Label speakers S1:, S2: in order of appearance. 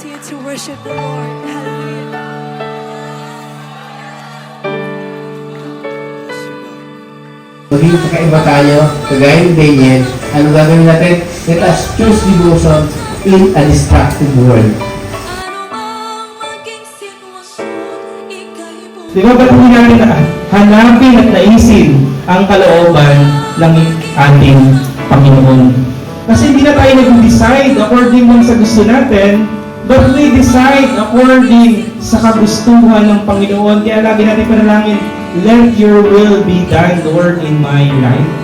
S1: continue to worship the Lord. Hallelujah.
S2: Maging kakaiba tayo, kagaya ni Daniel, ano gagawin natin? Let us choose devotion in a destructive world.
S3: Di ba ba't hindi natin hanapin at naisin ang kalooban ng ating Panginoon? Kasi hindi na tayo nag-decide according lang sa gusto natin, but we decide according sa kagustuhan ng Panginoon. Kaya lagi natin panalangin, let your will be done, Lord, in my life.